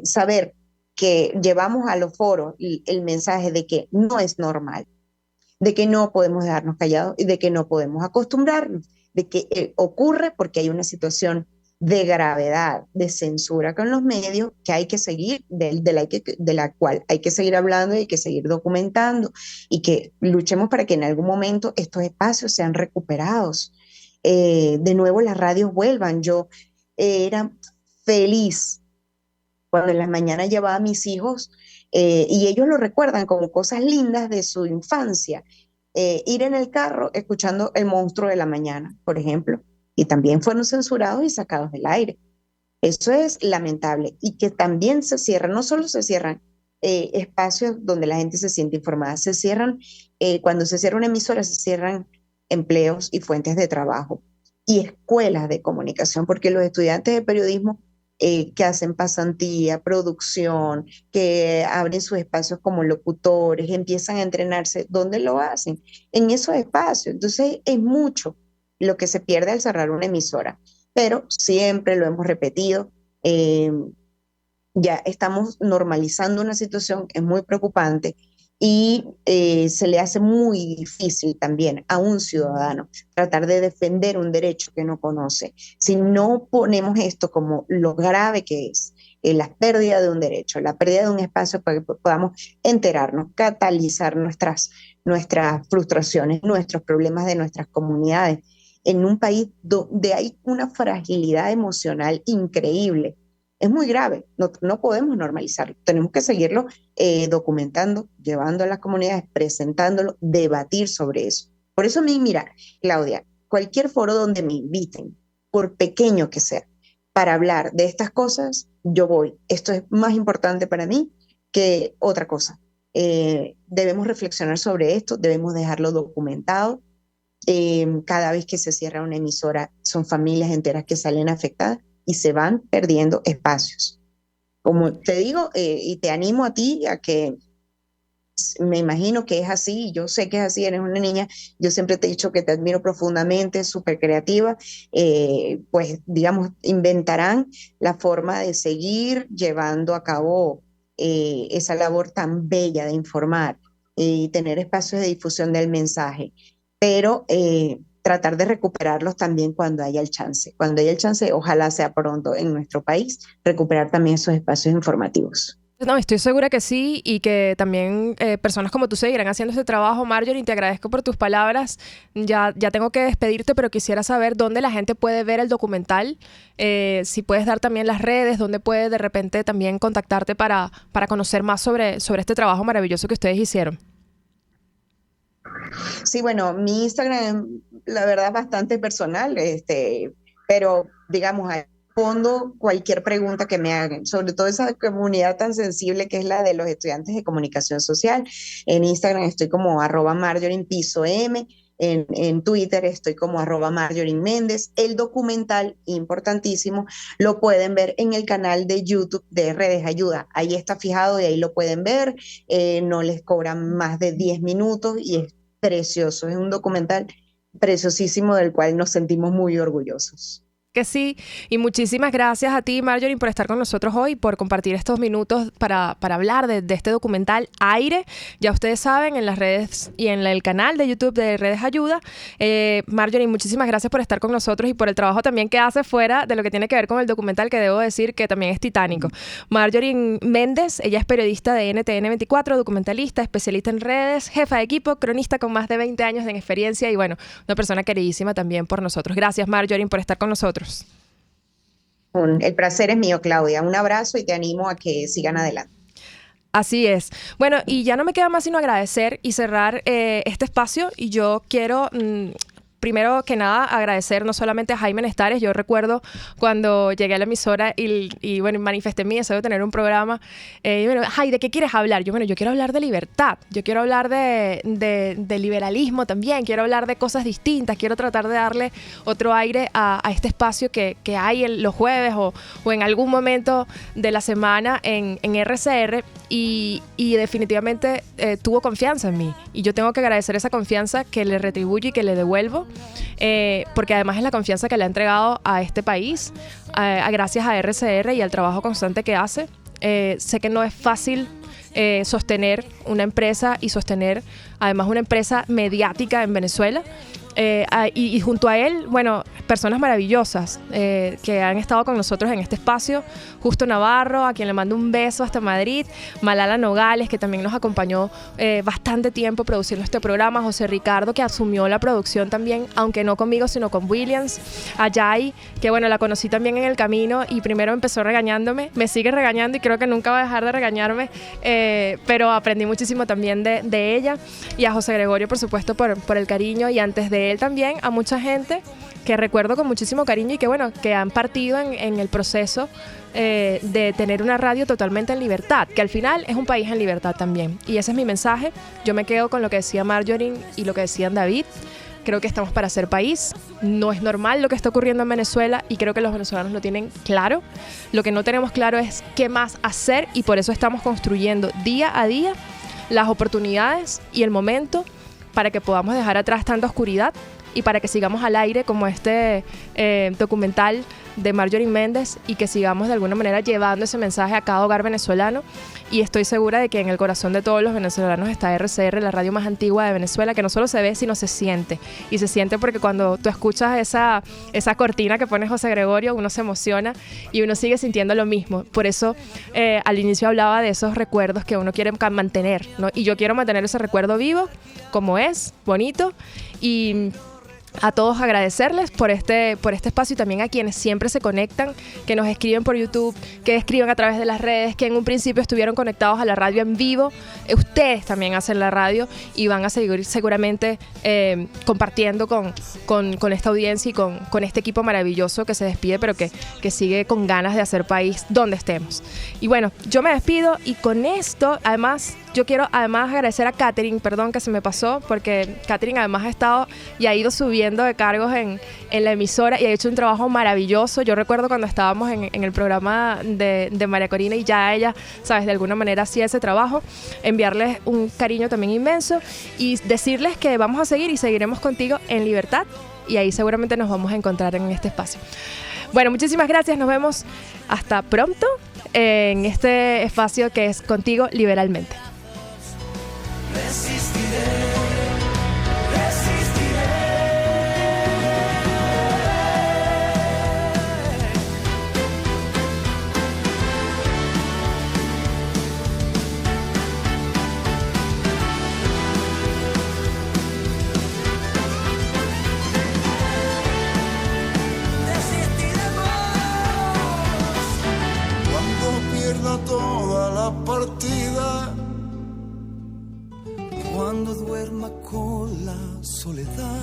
Saber que llevamos a los foros el mensaje de que no es normal, de que no podemos dejarnos callados y de que no podemos acostumbrarnos, de que ocurre porque hay una situación de gravedad, de censura con los medios que hay que seguir, de la cual hay que seguir hablando y hay que seguir documentando y que luchemos para que en algún momento estos espacios sean recuperados. De nuevo las radios vuelvan. Yo era feliz cuando en las mañanas llevaba a mis hijos y ellos lo recuerdan como cosas lindas de su infancia. Ir en el carro escuchando El Monstruo de la Mañana, por ejemplo, y también fueron censurados y sacados del aire. Eso es lamentable y que también se cierran, no solo se cierran espacios donde la gente se siente informada, se cierran, cuando se cierra una emisora, se cierran empleos y fuentes de trabajo y escuelas de comunicación, porque los estudiantes de periodismo que hacen pasantía, producción, que abren sus espacios como locutores, empiezan a entrenarse, ¿dónde lo hacen? En esos espacios. Entonces es mucho lo que se pierde al cerrar una emisora, pero siempre lo hemos repetido, ya estamos normalizando una situación, es muy preocupante y se le hace muy difícil también a un ciudadano tratar de defender un derecho que no conoce. Si no ponemos esto como lo grave que es, la pérdida de un derecho, la pérdida de un espacio para que podamos enterarnos, catalizar nuestras frustraciones, nuestros problemas de nuestras comunidades, en un país donde hay una fragilidad emocional increíble. Es muy grave, no podemos normalizarlo, tenemos que seguirlo documentando, llevando a las comunidades, presentándolo, debatir sobre eso. Por eso a mí, mira, Claudia, cualquier foro donde me inviten, por pequeño que sea, para hablar de estas cosas, yo voy. Esto es más importante para mí que otra cosa. Debemos reflexionar sobre esto, debemos dejarlo documentado. Cada vez que se cierra una emisora, son familias enteras que salen afectadas y se van perdiendo espacios. Como te digo, y te animo a ti a que, me imagino que es así, yo sé que es así, eres una niña, yo siempre te he dicho que te admiro profundamente, súper creativa, pues digamos, inventarán la forma de seguir llevando a cabo esa labor tan bella de informar y tener espacios de difusión del mensaje, pero tratar de recuperarlos también cuando haya el chance. Cuando haya el chance, ojalá sea pronto en nuestro país, recuperar también esos espacios informativos.
No, estoy segura que sí y que también personas como tú seguirán haciendo este trabajo. Marjorie, te agradezco por tus palabras. Ya tengo que despedirte, pero quisiera saber dónde la gente puede ver el documental, si puedes dar también las redes, dónde puede de repente también contactarte para conocer más sobre este trabajo maravilloso que ustedes hicieron.
Sí, bueno, mi Instagram, la verdad, bastante personal, pero digamos, respondo cualquier pregunta que me hagan, sobre todo esa comunidad tan sensible que es la de los estudiantes de comunicación social. En Instagram estoy como @MarjoriePisoM, en Twitter estoy como @MarjorieMéndez. El documental, importantísimo, lo pueden ver en el canal de YouTube de Redes Ayuda. Ahí está fijado y ahí lo pueden ver. No les cobran más de 10 minutos y es precioso. Es un documental preciosísimo del cual nos sentimos muy orgullosos.
que sí. Y muchísimas gracias a ti, Marjorie, por estar con nosotros hoy, por compartir estos minutos para hablar de este documental Aire. Ya ustedes saben, en las redes y en el canal de YouTube de Redes Ayuda. Marjorie, muchísimas gracias por estar con nosotros y por el trabajo también que hace fuera de lo que tiene que ver con el documental, que debo decir que también es titánico. Marjorie Méndez, ella es periodista de NTN 24, documentalista, especialista en redes, jefa de equipo, cronista con más de 20 años de experiencia y bueno, una persona queridísima también por nosotros. Gracias, Marjorie, por estar con nosotros.
El placer es mío, Claudia. Un abrazo y te animo a que sigan adelante.
Así es. Bueno, y ya no me queda más sino agradecer y cerrar este espacio, y yo quiero... primero que nada, agradecer no solamente a Jaime Nestares. Yo recuerdo cuando llegué a la emisora y bueno, manifesté mi deseo de tener un programa. Y bueno, Jai, ¿de qué quieres hablar? Yo quiero hablar de libertad. Yo quiero hablar de liberalismo también. Quiero hablar de cosas distintas. Quiero tratar de darle otro aire a este espacio que hay los jueves o en algún momento de la semana en RCR. Y definitivamente tuvo confianza en mí. Y yo tengo que agradecer esa confianza que le retribuyo y que le devuelvo. Porque además es la confianza que le ha entregado a este país, gracias a RCR y al trabajo constante que hace. Sé que no es fácil sostener una empresa y sostener además una empresa mediática en Venezuela. Y junto a él, bueno, personas maravillosas que han estado con nosotros en este espacio. Justo Navarro, a quien le mando un beso hasta Madrid. Malala Nogales, que también nos acompañó bastante tiempo produciendo este programa. José Ricardo, que asumió la producción también, aunque no conmigo, sino con Williams. A Yai, que bueno, la conocí también en el camino y primero empezó regañándome. Me sigue regañando y creo que nunca va a dejar de regañarme. Pero aprendí muchísimo también de ella. Y a José Gregorio, por supuesto, por el cariño. Y antes de él también a mucha gente que recuerdo con muchísimo cariño y que bueno, que han partido en el proceso de tener una radio totalmente en libertad, que al final es un país en libertad también. Y ese es mi mensaje. Yo me quedo con lo que decía Marjorie y lo que decían David. Creo que estamos para ser país. No es normal lo que está ocurriendo en Venezuela y creo que los venezolanos lo tienen claro. Lo que no tenemos claro es qué más hacer, y por eso estamos construyendo día a día las oportunidades y el momento para que podamos dejar atrás tanta oscuridad y para que sigamos al aire como este documental de Marjorie Méndez, y que sigamos de alguna manera llevando ese mensaje a cada hogar venezolano. Y estoy segura de que en el corazón de todos los venezolanos está RCR, la radio más antigua de Venezuela, que no solo se ve, sino se siente. Y se siente porque cuando tú escuchas esa cortina que pone José Gregorio, uno se emociona y uno sigue sintiendo lo mismo. Por eso al inicio hablaba de esos recuerdos que uno quiere mantener, ¿no? Y yo quiero mantener ese recuerdo vivo, como es, bonito. Y a todos agradecerles por este espacio, y también a quienes siempre se conectan, que nos escriben por YouTube, que escriben a través de las redes, que en un principio estuvieron conectados a la radio en vivo. Ustedes también hacen la radio y van a seguir seguramente compartiendo con esta audiencia y con este equipo maravilloso que se despide, pero que sigue con ganas de hacer país donde estemos. Y bueno, yo me despido, y con esto además yo quiero agradecer a Catherine, perdón que se me pasó, porque Catherine además ha estado y ha ido subiendo de cargos en la emisora y ha hecho un trabajo maravilloso. Yo recuerdo cuando estábamos en el programa de María Corina, y ya ella, sabes, de alguna manera hacía ese trabajo. Enviarles un cariño también inmenso y decirles que vamos a seguir y seguiremos contigo en libertad, y ahí seguramente nos vamos a encontrar en este espacio. Bueno, muchísimas gracias, nos vemos hasta pronto en este espacio que es Contigo Liberalmente.
Resistiré. Toda la partida, cuando duerma con la soledad,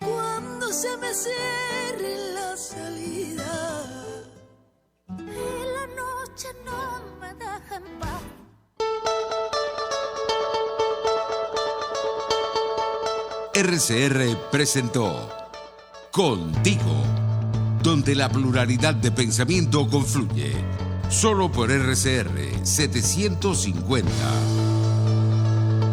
cuando se me cierre la salida y la noche no me deja en paz.
RCR presentó Contigo, donde la pluralidad de pensamiento confluye. Solo por RCR 750.